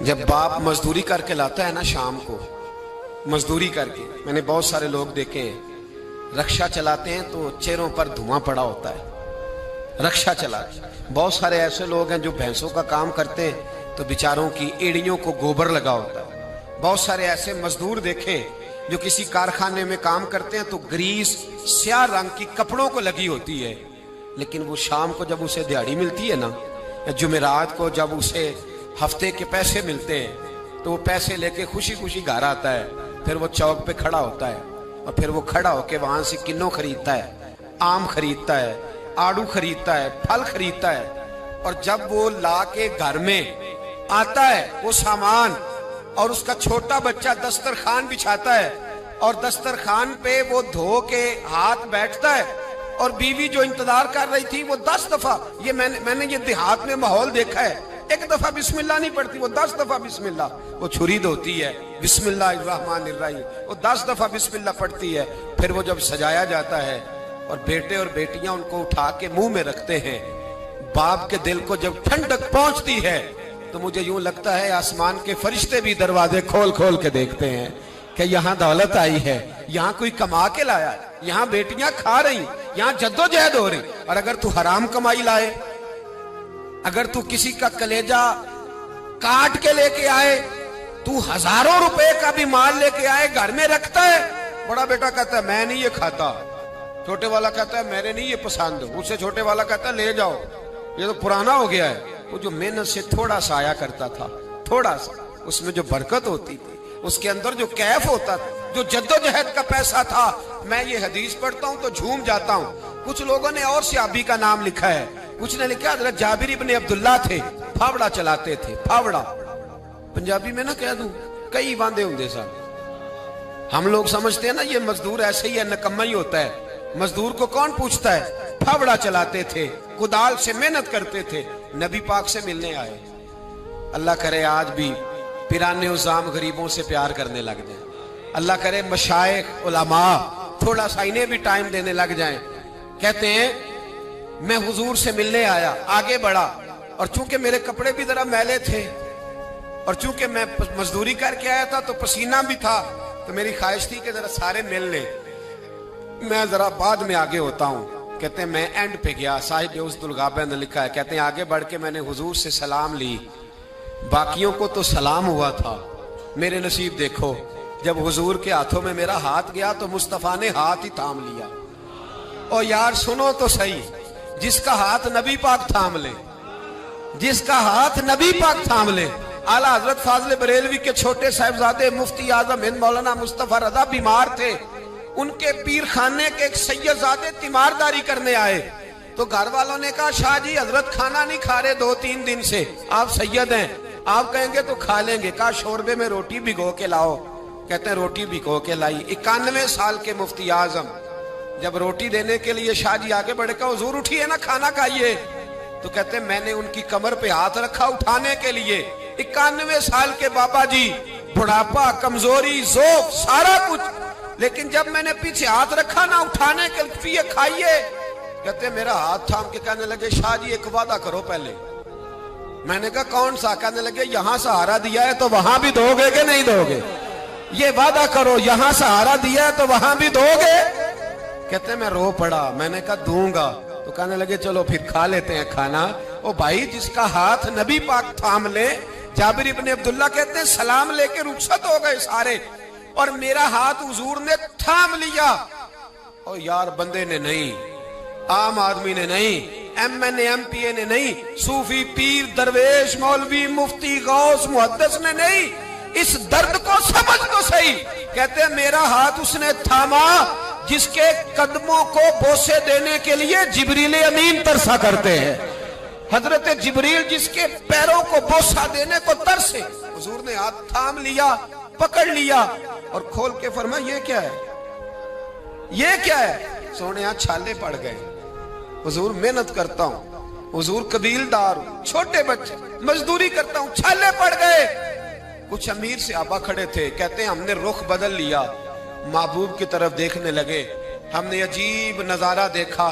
जब बाप मजदूरी करके लाता है ना शाम को, मजदूरी करके, मैंने बहुत सारे लोग देखे हैं रक्षा चलाते हैं तो चेहरों पर धुआं पड़ा होता है, रक्षा चलाते। बहुत सारे ऐसे लोग हैं जो भैंसों का काम करते हैं तो बेचारों की एड़ियों को गोबर लगा होता है। बहुत सारे ऐसे मजदूर देखे जो किसी कारखाने में काम करते हैं तो ग्रीस स्याह रंग की कपड़ों को लगी होती है, लेकिन वो शाम को जब उसे दिहाड़ी मिलती है ना, जुमेरात को जब उसे हफ्ते के पैसे मिलते हैं तो वो पैसे लेके खुशी खुशी घर आता है। फिर वो चौक पे खड़ा होता है और फिर वो खड़ा होके वहां से किन्नों खरीदता है, आम खरीदता है, आड़ू खरीदता है, फल खरीदता है। और जब वो ला के घर में आता है वो सामान, और उसका छोटा बच्चा दस्तरखान बिछाता है और दस्तरखान पे वो धो के हाथ बैठता है, और बीवी जो इंतजार कर रही थी वो 10 दफा, ये मैंने ये देहात में माहौल देखा है, एक दफा बिस्मिल्लाह नहीं पढ़ती, वो 10 दफा बिस्मिल्लाह। वो छुरी धोती है, बिस्मिल्लाहिर्रहमानिर्रहीम, वो 10 दफा बिस्मिल्लाह पढ़ती है। फिर वो जब सजाया जाता है और बेटे और बेटियां उनको उठा के मुंह में रखते हैं, बाप के दिल को जब ठंडक पहुंचती है तो मुझे यूं लगता है आसमान के फरिश्ते भी दरवाजे खोल खोल के देखते हैं कि यहाँ दौलत आई है, यहाँ कोई कमा के लाया, यहाँ बेटियां खा रही, यहाँ जद्दोजहद हो रही। और अगर तू हराम कमाई लाए, अगर तू किसी का कलेजा काट के लेके आए, तू हजारों रुपए का भी माल लेके आए, घर में रखता है, बड़ा बेटा कहता है मैं नहीं ये खाता, छोटे वाला कहता है मेरे नहीं ये पसंद, उससे छोटे वाला कहता है ले जाओ, ये तो पुराना हो गया है। वो जो मेहनत से थोड़ा सा आया करता था, थोड़ा सा, उसमें जो बरकत होती थी, उसके अंदर जो कैफ होता था, जो जद्दोजहद का पैसा था। मैं ये हदीस पढ़ता हूँ तो झूम जाता हूँ। कुछ लोगों ने और सहाबी का नाम लिखा है, कुछ ने लिखा हज़रत जाबिर इब्ने अब्दुल्ला थे, फावड़ा चलाते थे, फावड़ा पंजाबी में ना कह दूं, कई वांदे होंगे साहब। हम लोग समझते हैं ना ये मजदूर ऐसे ही है, नकम्मा ही होता है। मजदूर को कौन पूछता है? फावड़ा चलाते थे, कुदाल से मेहनत करते थे, नबी पाक से मिलने आए। अल्लाह करे आज भी पिराने उजाम गरीबों से प्यार करने लग जाए। अल्लाह करे मशाइख उलमा थोड़ा सा इन्हें भी टाइम देने लग जाएं। कहते हैं मैं हुजूर से मिलने आया, आगे बढ़ा, और चूंकि मेरे कपड़े भी जरा मैले थे और चूंकि मैं मजदूरी करके आया था तो पसीना भी था, तो मेरी ख्वाहिश थी कि जरा सारे मिल ले, मैं जरा बाद में आगे होता हूँ। कहते हैं मैं एंड पे गया, साहिब उस दुलगाबे ने लिखा है, कहते हैं आगे बढ़ के मैंने हुजूर से सलाम ली, बाकियों को तो सलाम हुआ था, मेरे नसीब देखो जब हुजूर के हाथों में मेरा हाथ गया तो मुस्तफा ने हाथ ही थाम लिया। और यार सुनो तो सही, जिसका हाथ नबी पाक थाम ले, जिसका हाथ नबी पाक थाम ले। आला हजरत फाजले बरेलवी के छोटे साहिबजादे मुफ्ती आजम हिंद मौलाना मुस्तफा रजा बीमार थे, उनके पीर खाने के एक सैयदजादे तीमारदारी करने आए, तो घर वालों ने कहा शाह जी हजरत खाना नहीं खा रहे 2-3 दिन से, आप सैयद हैं, आप कहेंगे तो खा लेंगे। कहा शोरबे में रोटी भिगो के लाओ। कहते हैं रोटी भिगो के लाई। 91 साल के मुफ्ती आजम जब रोटी देने के लिए शाह जी आगे बढ़े, कहा हुजूर उठिए ना, खाना खाइए। तो कहते हैं मैंने उनकी कमर पे हाथ रखा उठाने के लिए। 91 साल के बाबा जी, बुढ़ापा, कमजोरी, जोफ, सारा कुछ, लेकिन जब मैंने पीछे हाथ रखा ना उठाने के लिए, खाइए। कहते मेरा हाथ थाम के कहने लगे शाह जी एक वादा करो पहले। मैंने कहा कौन सा? कहने लगे यहां सहारा दिया है तो वहां भी दोगे कि नहीं दोगे? ये वादा करो, यहां सहारा दिया है तो वहां भी दोगे? कहते मैं रो पड़ा। मैंने कहा दूंगा। तो कहने लगे चलो फिर खा लेते हैं खाना। ओ भाई जिसका हाथ नबी पाक थाम ले, जाबिर इब्ने अब्दुल्ला कहते हैं सलाम लेके रुखसत हो गए सारे, और मेरा हाथ हुजूर ने थाम लिया। और यार बंदे ने नहीं, आम आदमी ने नहीं, MNA MPA ने नहीं, सूफी पीर दरवेश मौलवी मुफ्ती गौस मुहद्दिस ने नहीं, इस दर्द को समझ तो सही। कहते हैं मेरा हाथ उसने थामा जिसके कदमों को बोसे देने के लिए जिब्रील अमीन तरसा करते हैं। हजरत जिब्रील जिसके पैरों को बोसा देने को तरसे, हुजूर ने हाथ थाम लिया, पकड़ लिया और खोल के फरमाया ये क्या है, ये क्या है? सोने छाले पड़ गए। हुजूर मेहनत करता हूँ, हुजूर कबीलदार हूँ, छोटे बच्चे मजदूरी करता हूँ, छाले पड़ गए। कुछ अमीर से आबा खड़े थे, कहते हैं हमने रुख बदल लिया, महबूब की तरफ देखने लगे। हमने अजीब नजारा देखा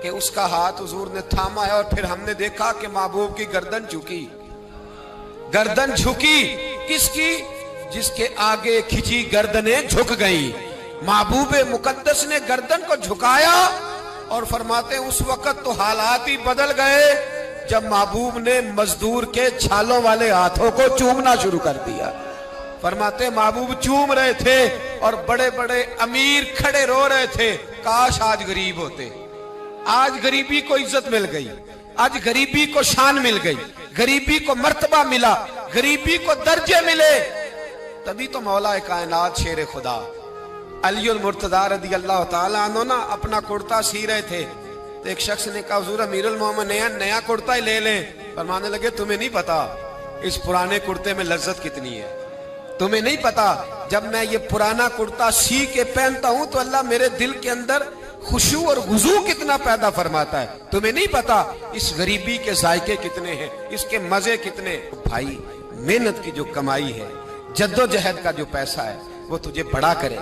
कि उसका हाथ हुजूर ने थामा है, और फिर हमने देखा कि महबूब की गर्दन झुकी। गर्दन झुकी किसकी? जिसके आगे खिंची गर्दनें झुक गई। महबूब मुकद्दस ने गर्दन को झुकाया और फरमाते उस वक्त तो हालात ही बदल गए जब महबूब ने मजदूर के छालों वाले हाथों को चूमना शुरू कर दिया। फरमाते महबूब चूम रहे थे और बड़े बड़े अमीर खड़े रो रहे थे, काश आज गरीब होते। आज गरीबी को इज्जत मिल गई, आज गरीबी को शान मिल गई, गरीबी को मर्तबा मिला, गरीबी को दर्जे मिले। तभी तो मौला कायनात शेर खुदा अलीउल मुर्तजा रदी अल्लाह ताला अन्हु ना अपना कुर्ता सी रहे थे तो एक शख्स ने कहा हुजूर अमीरुल मोमिनीन नया कुर्ता ही ले लें। फरमाने लगे तुम्हें नहीं पता इस पुराने कुर्ते में लज्जत कितनी है, तुम्हें नहीं पता जब मैं ये पुराना कुर्ता सी के पहनता हूं तो अल्लाह मेरे दिल के अंदर खुशू और गुजू कितना पैदा फरमाता है। तुम्हें नहीं पता इस गरीबी के जायके कितने हैं, इसके मजे कितने। भाई मेहनत की जो कमाई है, जद्दोजहद का जो पैसा है वो तुझे बड़ा करे,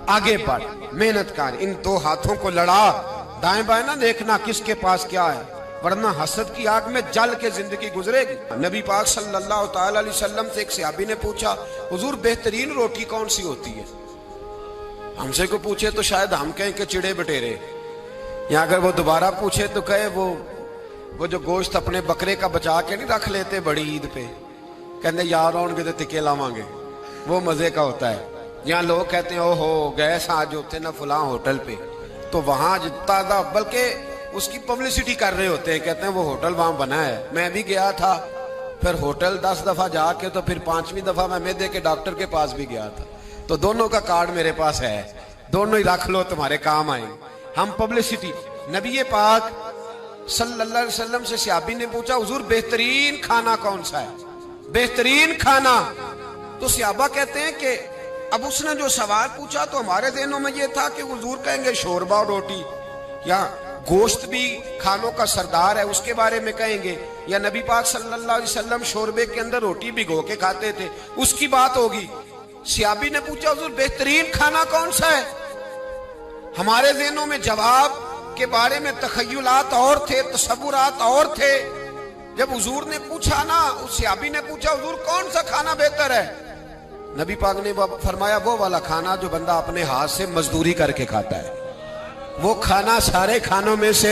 आगे बढ़, मेहनत कर, इन दो हाथों को लड़ा, दाएं बाएं ना देखना किसके पास क्या है, वरना हसद की आग में जल के जिंदगी गुजरेगी। नबी पाक सल्लल्लाहु अलैहि वसल्लम से एक सहाबी ने पूछा हुजूर बेहतरीन रोटी कौन सी होती है? हमसे को पूछे तो शायद हम कहें कि चिड़े बटेरे, या अगर वो दोबारा पूछे तो कहे वो जो गोश्त अपने बकरे का बचा के नहीं रख लेते बड़ी ईद पे, कहते यार आउणगे तो टिके लावांगे, वो मजे का होता है। यहाँ लोग कहते हैं ओहो गए आज होते ना फुला होटल पे, तो वहां ताजा बल्कि उसकी पब्लिसिटी कर रहे होते हैं, कहते हैं वो होटल वहां बना है। मैं भी गया था, फिर होटल 10 दफा जाके तो फिर 5वीं दफा मैं मैदे के डॉक्टर के पास भी गया था, तो दोनों का कार्ड मेरे पास है, दोनों ही रख लो तुम्हारे काम आएंगे। हम पब्लिसिटी। नबी पाक सल्लल्लाहु अलैहि वसल्लम से सहाबी ने पूछा हुजूर बेहतरीन खाना कौन सा है, बेहतरीन खाना? तो सहाबा कहते हैं कि अब उसने जो सवाल पूछा तो हमारे ज़हनों में ये था कि हुजूर कहेंगे शोरबा और रोटी, या गोश्त भी खानों का सरदार है उसके बारे में कहेंगे, या नबी पाक सल्लल्लाहु अलैहि वसल्लम शोरबे के अंदर रोटी भिगो के खाते थे उसकी बात होगी। सहाबी ने पूछा हुजूर बेहतरीन खाना कौन सा है? हमारे ज़हनों में जवाब के बारे में तखय्युलात और थे, तसव्वुरात और थे। जब हुजूर ने पूछा ना, उस सहाबी ने पूछा हुजूर कौन सा खाना बेहतर है? नबी पाक ने फरमाया वो वाला खाना जो बंदा अपने हाथ से मजदूरी करके खाता है, वो खाना सारे खानों में से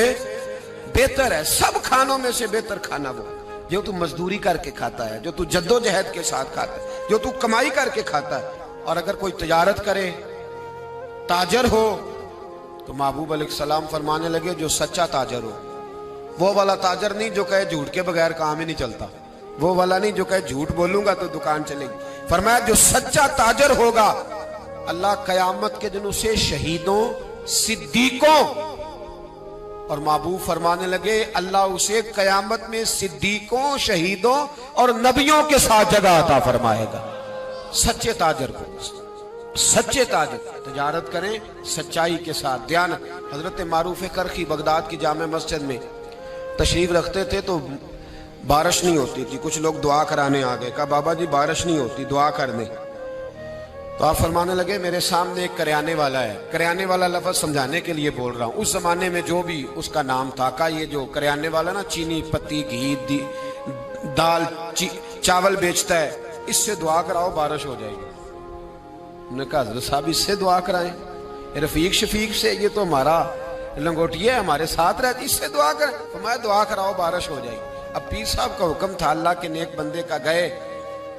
बेहतर है, सब खानों में से बेहतर खाना वो जो तू मजदूरी करके खाता है, जो तू जद्दोजहद के साथ खाता है, जो तू कमाई करके खाता है। और अगर कोई तजारत करे, ताजर हो, तो महबूब अलैहिस्सलाम फरमाने लगे जो सच्चा ताजर हो, वो वाला ताजर नहीं जो कहे झूठ के बगैर काम ही नहीं चलता, वो वाला नहीं जो कहे झूठ बोलूंगा तो दुकान चलेगी। फरमाया जो सच्चा ताजर होगा अल्लाह कयामत के दिन उसे शहीदों, सिद्दीकों, और महबूब फरमाने लगे अल्लाह उसे कयामत में सिद्दीकों, शहीदों और नबियों के साथ जगह अता फरमाएगा। सच्चे ताजर को, सच्चे ताजर तजारत करें सच्चाई के साथ। ध्यान, हजरत मारूफ करखी बगदाद की जामे मस्जिद में तशरीफ रखते थे तो बारिश नहीं होती थी, कुछ लोग दुआ कराने आ गए, कहा बाबा जी बारिश नहीं होती दुआ कर दें। तो आप फरमाने लगे मेरे सामने एक करियाने वाला है, करियाने वाला लफ्ज समझाने के लिए बोल रहा हूँ, उस जमाने में जो भी उसका नाम था, का ये जो करियाने वाला ना चीनी, पत्ती, घी, दाल, चावल बेचता है, इससे दुआ कराओ बारिश हो जाएगी। उन्होंने कहा हज़रत साहब इससे दुआ कराएं, रफीक शफीक से, ये तो हमारा लंगोटिया है, हमारे साथ रहती, इससे दुआ करें। तो मैं दुआ कराओ बारिश हो जाएगी। अब पीर साहब का हुक्म था, अल्लाह के नेक बंदे का, गए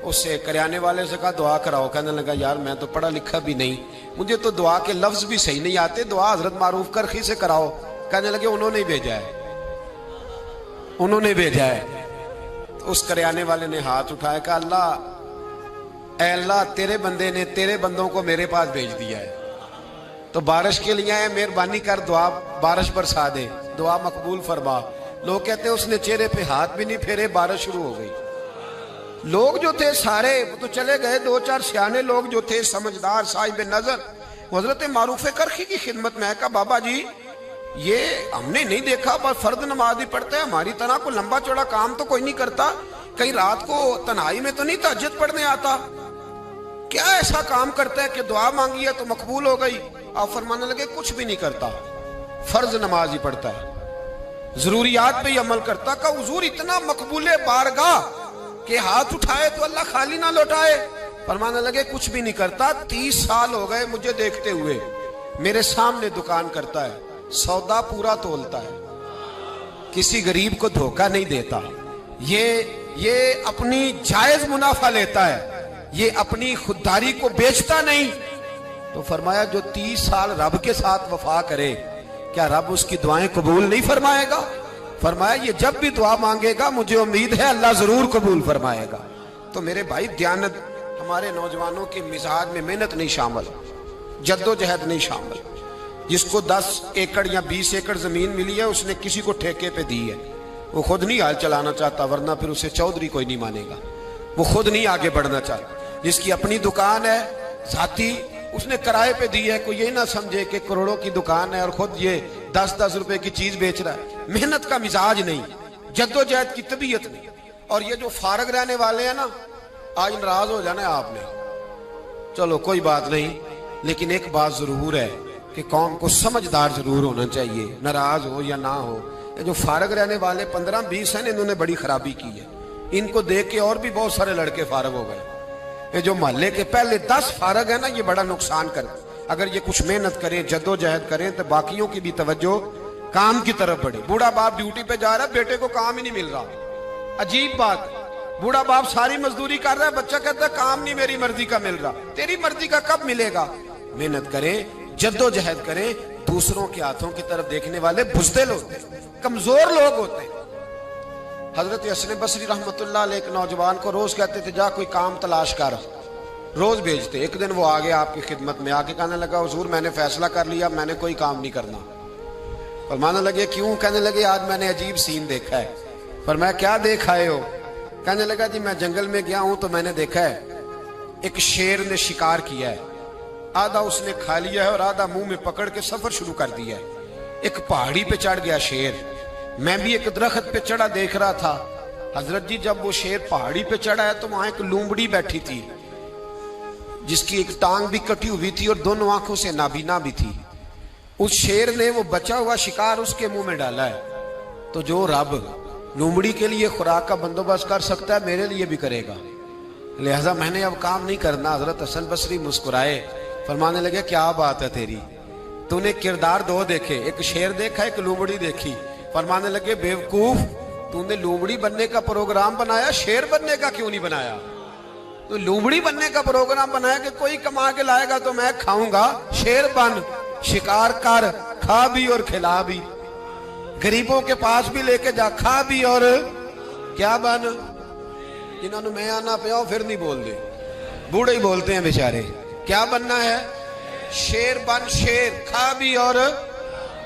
उससे करियाने वाले से कहा दुआ कराओ। कहने लगा यार मैं तो पढ़ा लिखा भी नहीं, मुझे तो दुआ के लफ्ज भी सही नहीं आते, दुआ हजरत मारूफ करखी से कराओ। कहने लगे उन्होंने भेजा है, उन्होंने भेजा है। तो उस करियाने वाले ने हाथ उठाया, कहा अल्लाह, ऐ अल्लाह तेरे बंदे ने तेरे बंदों को मेरे पास भेज दिया है, तो बारिश के लिए है, मेहरबानी कर दुआ बारिश बरसा दे, दुआ मकबूल फरमा। लोग कहते हैं उसने चेहरे पे हाथ भी नहीं फेरे, बारिश शुरू हो गई। लोग जो थे सारे तो चले गए, दो चार सियाने लोग जो थे समझदार साहिब नजर हजरत मारूफ करखी की खिदमत में, कहा बाबा जी ये हमने नहीं देखा, पर फर्द नमाज ही पढ़ते हैं, हमारी तरह को लंबा चौड़ा काम तो कोई नहीं करता, कहीं रात को तन्हाई में तो नहीं तहज्जुद पढ़ने आता, क्या ऐसा काम करता है कि दुआ मांगी है तो मकबूल हो गई? आप फरमाने लगे कुछ भी नहीं करता, फर्ज नमाज ही पढ़ता है, जरूरियात पे ही अमल करता। का हुजूर इतना मकबूले बारगाह कि हाथ उठाए तो अल्लाह खाली ना लौटाए। फरमाने लगे कुछ भी नहीं करता, 30 साल हो गए मुझे देखते हुए, मेरे सामने दुकान करता है, सौदा पूरा तोलता है, किसी गरीब को धोखा नहीं देता, ये अपनी जायज मुनाफा लेता है, ये अपनी खुददारी को बेचता नहीं। तो फरमाया जो 30 साल रब के साथ वफा करे, क्या रब उसकी दुआएं कबूल नहीं फरमाएगा? फरमाया ये जब भी दुआ मांगेगा मुझे उम्मीद है अल्लाह जरूर कबूल फरमाएगा। तो मेरे भाई दयानत, हमारे नौजवानों के मिजाज में मेहनत नहीं शामिल, जद्दोजहद नहीं शामिल। जिसको 10 एकड़ या 20 एकड़ जमीन मिली है उसने किसी को ठेके पे दी है, वो खुद नहीं हाल चलाना चाहता, वरना फिर उसे चौधरी कोई नहीं मानेगा, वो खुद नहीं आगे बढ़ना चाहता। जिसकी अपनी दुकान है जाती, उसने किराए पे दी है, कोई ये ना समझे कि करोड़ों की दुकान है और खुद ये 10-10 रुपए की चीज बेच रहा है। मेहनत का मिजाज नहीं, जद्दोजहद की तबीयत नहीं। और ये जो फारग रहने वाले हैं ना, आज नाराज हो जाना है आपने, चलो कोई बात नहीं, लेकिन एक बात जरूर है कि कौम को समझदार जरूर होना चाहिए, नाराज हो या ना हो। ये जो फारग रहने वाले 15-20 हैं, इन्होंने बड़ी खराबी की है। इनको देख के और भी बहुत सारे लड़के फारग हो गए। ये जो मोहल्ले के पहले 10 फारग है ना, ये बड़ा नुकसान कर। अगर ये कुछ मेहनत करें, जद्दोजहद करें, तो बाकियों की भी तवज्जो काम की तरफ बढ़े। बूढ़ा बाप ड्यूटी पे जा रहा है, बेटे को काम ही नहीं मिल रहा, अजीब बात। बूढ़ा बाप सारी मजदूरी कर रहा है, बच्चा कहता है काम नहीं मेरी मर्जी का मिल रहा। तेरी मर्जी का कब मिलेगा? मेहनत करें, जद्दोजहद करें। दूसरों के हाथों की तरफ देखने वाले बुज़दिल होते हैं, कमजोर लोग होते हैं। हजरत हसन बसरी रहमतुल्लाह अलैह एक नौजवान को रोज कहते थे जा कोई काम तलाश कर, रोज भेजते। एक दिन वो आ गया आपकी खिदमत में, आके कहने लगा हुजूर मैंने फैसला कर लिया, मैंने कोई काम नहीं करना। फरमाने लगे क्यों? कहने लगे आज मैंने अजीब सीन देखा है। फरमाया क्या देख आए हो? कहने लगा जी मैं जंगल में गया हूं तो मैंने देखा है एक शेर ने शिकार किया है, आधा उसने खा लिया है और आधा मुंह में पकड़ के सफर शुरू कर दिया है। एक पहाड़ी पे चढ़ गया शेर, मैं भी एक दरख्त पे चढ़ा देख रहा था। हजरत जी जब वो शेर पहाड़ी पे चढ़ा है तो वहां एक लूमड़ी बैठी थी जिसकी एक टांग भी कटी हुई थी और दोनों आंखों से नाबीना भी थी। उस शेर ने वो बचा हुआ शिकार उसके मुंह में डाला है। तो जो रब लूमड़ी के लिए खुराक का बंदोबस्त कर सकता है मेरे लिए भी करेगा, लिहाजा मैंने अब काम नहीं करना। हजरत हसन बसरी मुस्कुराए, फरमाने लगे क्या बात है तेरी, तूने किरदार दो देखे, एक शेर देखा एक लूमड़ी देखी। फरमाने लगे बेवकूफ, तूने लूमड़ी बनने का प्रोग्राम बनाया, शेर बनने का क्यों नहीं बनाया? तो लूमड़ी बनने का प्रोग्राम बनाया कि कोई कमा के लाएगा तो मैं खाऊंगा, शेर बन, शिकार कर, खा भी और खिला भी, गरीबों के पास भी लेके जा, खा भी और क्या बन। जिन्होंने मैं आना पिया फिर नहीं बोल दे, बूढ़े ही बोलते हैं बेचारे। क्या बनना है? शेर बन, शेर, खा भी और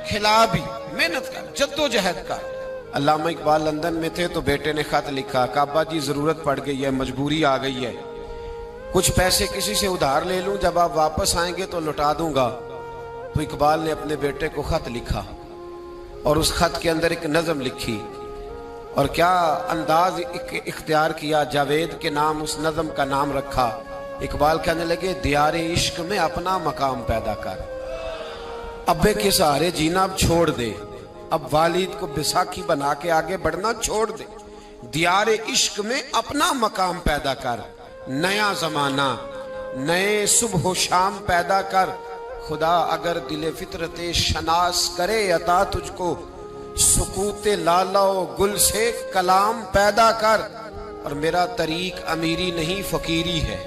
खिला भी, मेहनत कर, जद्दोजहद कर। अल्लामा इकबाल लंदन में थे तो बेटे ने खत लिखा, काबा जी जरूरत पड़ गई है, मजबूरी आ गई है, कुछ पैसे किसी से उधार ले लूं, जब आप वापस आएंगे तो लौटा दूंगा। तो इकबाल ने अपने बेटे को खत लिखा और उस खत के अंदर एक नज़म लिखी और क्या अंदाज इख्तियार किया, जावेद के नाम उस नज़म का नाम रखा। इकबाल कहने लगे दियारे इश्क में अपना मकाम पैदा कर, अब्बे के सहारे जीना अब छोड़ दे, अब वालिद को बैसाखी बना के आगे बढ़ना छोड़ दे। दियारे इश्क में अपना मकाम पैदा कर, नया जमाना नए सुबह शाम पैदा कर। खुदा अगर दिले फितरते शनास करे अता तुझको, सुकूते लाला गुल से कलाम पैदा कर। और मेरा तरीक अमीरी नहीं फकीरी है,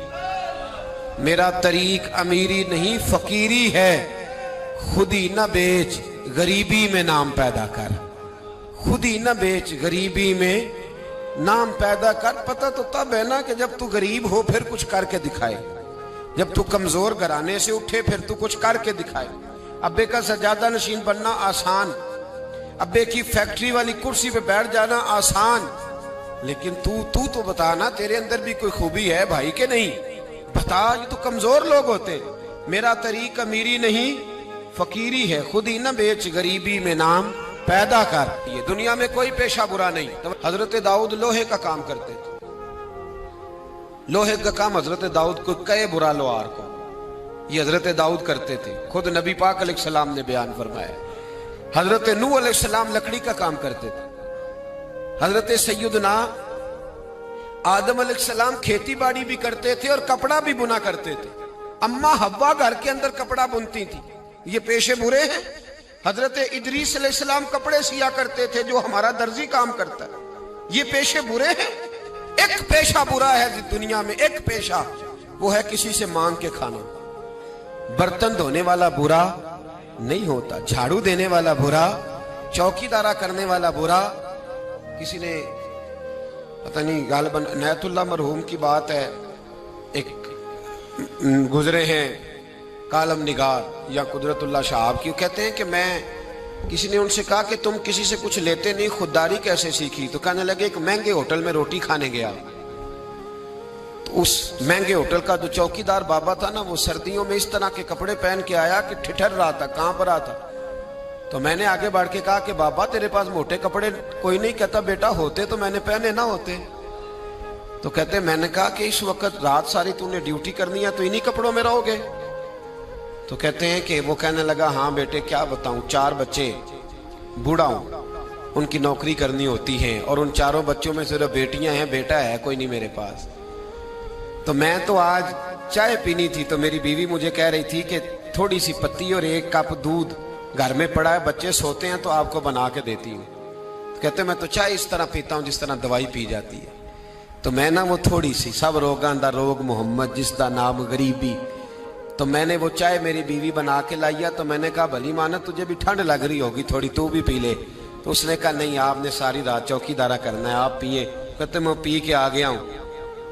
मेरा तरीक अमीरी नहीं फकीरी है, खुद ही न बेच गरीबी में नाम पैदा कर, खुद ही न बेच गरीबी में नाम पैदा कर। पता तो तब है ना कि जब तू गरीब हो फिर कुछ करके दिखाए, जब तू कमजोर घराने से उठे फिर तू कुछ करके दिखाए। अब्बे का सजादा नशीन बनना आसान, अब्बे की फैक्ट्री वाली कुर्सी पे बैठ जाना आसान, लेकिन तू तो बता ना, तेरे अंदर भी कोई खूबी है भाई के नहीं? बता, ये तो कमजोर लोग होते। मेरा तरीक अमीरी नहीं फकीरी है, खुद ही न बेच गरीबी में नाम पैदा कर। ये दुनिया में कोई पेशा बुरा नहीं। तो हजरत दाऊद लोहे का काम करते थे, लोहे का काम हजरत दाऊद को कहे बुरा लोहार को, ये हजरत दाऊद करते थे। खुद नबी पाक अलैहिस्सलाम ने बयान फरमाया। हजरत नूह अलैहिस्सलाम लकड़ी का काम करते थे। हजरत सैयदना आदम अलैहिस्सलाम खेती बाड़ी भी करते थे और कपड़ा भी बुना करते थे। अम्मा हव्वा घर के अंदर कपड़ा बुनती थी। ये पेशे बुरे हैं? हजरत इदरीस अलैहिस्सलाम कपड़े सिया करते थे, जो हमारा दर्जी काम करता है। ये पेशे बुरे हैं? एक पेशा बुरा है दुनिया में, एक पेशा, वो है किसी से मांग के खाना। बर्तन धोने वाला बुरा नहीं होता, झाड़ू देने वाला बुरा, चौकीदारा करने वाला बुरा। किसी ने पता नहीं, गालिबन नयतुल्लाह मरहूम की बात है, एक गुजरे हैं कालम निगार या कुदरतुल्लाह साहब की, कहते हैं कि मैं, किसी ने उनसे कहा कि तुम किसी से कुछ लेते नहीं, खुददारी कैसे सीखी? तो कहने लगे एक महंगे होटल में रोटी खाने गया, तो उस महंगे होटल का जो चौकीदार बाबा था ना, वो सर्दियों में इस तरह के कपड़े पहन के आया कि ठिठर रहा था, कहां पर रहा था। तो मैंने आगे बढ़ के कहा कि बाबा तेरे पास मोटे कपड़े कोई नहीं? कहता बेटा होते तो मैंने पहने ना होते। तो कहते मैंने कहा कि इस वक्त रात सारी तूने ड्यूटी करनी है तो इन्हीं कपड़ों में रहोगे? तो कहते हैं कि वो कहने लगा हाँ बेटे क्या बताऊं, 4 बच्चे, बूढ़ा हूं, उनकी नौकरी करनी होती है और उन 4 बच्चों में सिर्फ बेटियां हैं, बेटा है कोई नहीं मेरे पास। तो मैं तो आज चाय पीनी थी तो मेरी बीवी मुझे कह रही थी कि थोड़ी सी पत्ती और 1 कप दूध घर में पड़ा है, बच्चे सोते हैं तो आपको बना के देती हूँ। तो कहते मैं तो चाय इस तरह पीता हूँ जिस तरह दवाई पी जाती है। तो मैं ना वो थोड़ी सी, सब रोगां दा रोग मोहम्मद जिसका नाम गरीबी, तो मैंने वो चाय मेरी बीवी बना के लाइया। तो मैंने कहा भली माना तुझे भी ठंड लग रही होगी थोड़ी, तू भी पी ले। तो उसने कहा नहीं आपने सारी रात चौकीदारा करना है, आप पिए। कहते मैं पी के आ गया हूँ।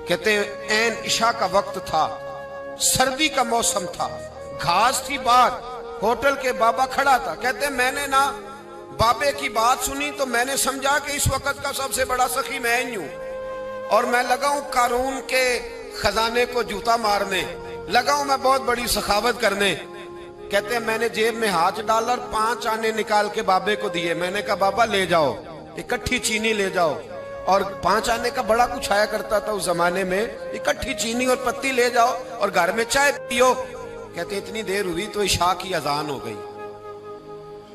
कहते ऐन इशा का वक्त था, सर्दी का मौसम था, घास थी बाहर, होटल के बाबा खड़ा था। कहते मैंने ना बाबे की बात सुनी तो मैंने समझा कि इस वक्त का सबसे बड़ा सखी मैं ही हूं, और मैं लगा हूं कारून के खजाने को जूता मारने, लगा हूं मैं बहुत बड़ी सखावत करने। कहते मैंने जेब में हाथ डाला और 5 आने निकाल के बाबे को दिए। मैंने कहा बाबा ले जाओ, इकट्ठी चीनी ले जाओ। और 5 आने का बड़ा कुछ आया करता था उस जमाने में, इकट्ठी चीनी और पत्ती ले जाओ और घर में चाय पियो। कहते इतनी देर हुई तो इशा की अजान हो गई,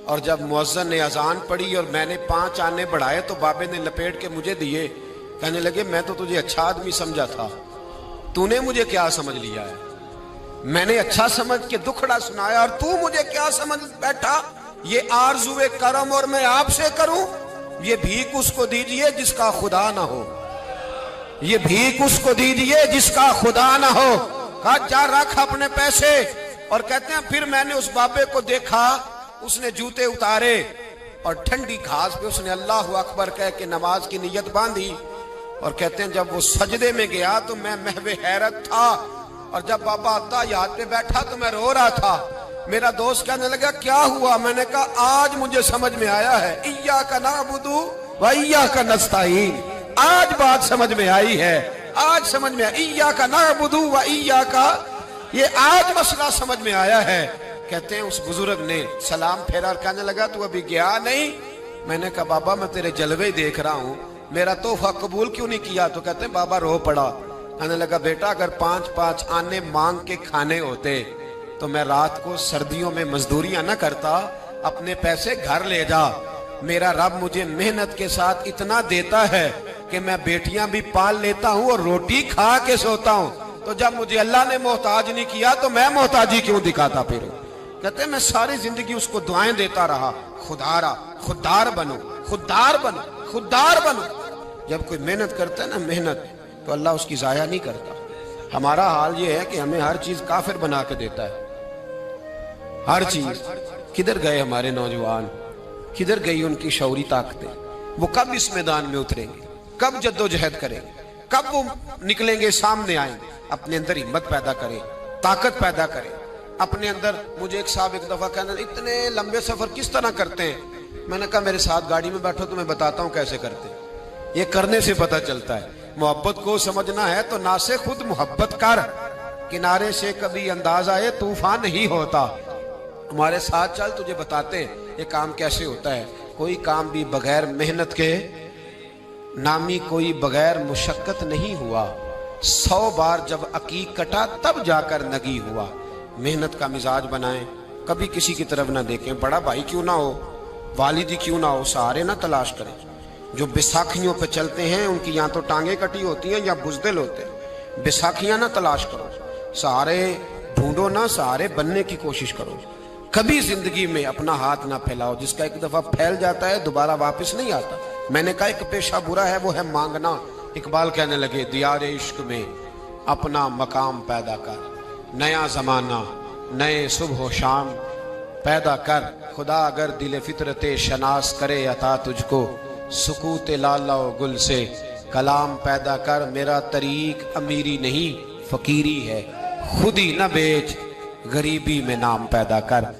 और जब मुअज्जिन ने अजान पढ़ी और मैंने 5 आने बढ़ाए तो बाबे ने लपेट के मुझे दिए। कहने लगे मैं तो तुझे अच्छा आदमी समझा था, तूने मुझे क्या समझ लिया है? मैंने अच्छा समझ के दुखड़ा सुनाया और तू मुझे क्या समझ बैठा? ये आरज़ुए करम और मैं आपसे करूं? ये भीख उसको दीजिए जिसका खुदा ना हो, ये भीख उसको दीजिए जिसका खुदा ना हो। कहा जा रख अपने पैसे। और कहते हैं फिर मैंने उस बाबे को देखा, उसने जूते उतारे और ठंडी घास पे उसने अल्लाह अकबर कह के नमाज की नीयत बांधी। और कहते हैं जब वो सजदे में गया तो मैं महवे हैरत था, और जब बाबा अत्ताहियात पे बैठा तो मैं रो रहा था। मेरा दोस्त कहने लगा क्या हुआ? मैंने कहा आज मुझे समझ में आया है, इय्याका नअबुदु व इय्याका नस्तईन। आज बात समझ में आई है, आज समझ में आया, इय्याका नअबुदु व इय्याका, ये आज मसला समझ में आया है। कहते हैं उस बुजुर्ग ने सलाम फेरा और कहने लगा तू अभी गया नहीं? मैंने कहा बाबा मैं तेरे जलवे देख रहा हूँ, मेरा तोहफा कबूल क्यों नहीं किया? तो कहते हैं बाबा रो पड़ा। कहने लगा बेटा अगर 5-5 आने मांग के खाने होते तो मैं रात को सर्दियों में मजदूरियां न करता, अपने पैसे घर ले जा। मेरा रब मुझे मेहनत के साथ इतना देता है कि मैं बेटियां भी पाल लेता हूं और रोटी खा के सोता हूं। तो जब मुझे अल्लाह ने मोहताज नहीं किया तो मैं मोहताजी क्यों दिखाता फिरूं? कहते मैं सारी जिंदगी उसको दुआएं देता रहा, खुदारा खुददार बनो, खुददार बनो, खुददार बनो। जब कोई मेहनत करता है ना, मेहनत, तो अल्लाह उसकी जाया नहीं करता। हमारा हाल ये है कि हमें हर चीज काफिर बना के देता है, हर चीज। किधर गए हमारे नौजवान, किधर गई उनकी शौरी ताकतें? वो कब इस मैदान में उतरेंगे, कब जद्दोजहद करेंगे, कब वो निकलेंगे, सामने आएंगे? अपने अंदर हिम्मत पैदा करें, ताकत पैदा करें अपने अंदर। मुझे एक साहब एक दफा कहना इतने लंबे सफर किस तरह करते हैं? मैंने कहा मेरे साथ गाड़ी में बैठो तो मैं बताता हूँ कैसे करते हैं। ये करने से पता चलता है। मोहब्बत को समझना है तो ना से खुद मोहब्बत कर, किनारे से कभी अंदाज आए तूफान नहीं होता। हमारे साथ चल, तुझे बताते हैं ये काम कैसे होता है। कोई काम भी बगैर मेहनत के नामी, कोई बगैर मुशक्कत नहीं हुआ। 100 बार जब अकीक कटा तब जाकर नगी हुआ। मेहनत का मिजाज बनाएं, कभी किसी की तरफ ना देखें। बड़ा भाई क्यों ना हो, वालिदी क्यों ना हो, सहारे ना तलाश करें। जो बैसाखियों पे चलते हैं उनकी या तो टांगे कटी होती हैं या बुजदिल होते हैं। बैसाखियां ना तलाश करो, सहारे ढूंढो ना, सहारे बनने की कोशिश करो। कभी जिंदगी में अपना हाथ ना फैलाओ, जिसका एक दफा फैल जाता है दोबारा वापस नहीं आता। मैंने कहा एक पेशा बुरा है, वो है मांगना। इकबाल कहने लगे दियारे इश्क में अपना मकाम पैदा कर, नया जमाना नए सुबह शाम पैदा कर। खुदा अगर दिल फितरते शनास करे अता तुझको, सुकूत लाला गुल से कलाम पैदा कर। मेरा तरीक अमीरी नहीं फकीरी है, खुद ही न बेच गरीबी में नाम पैदा कर।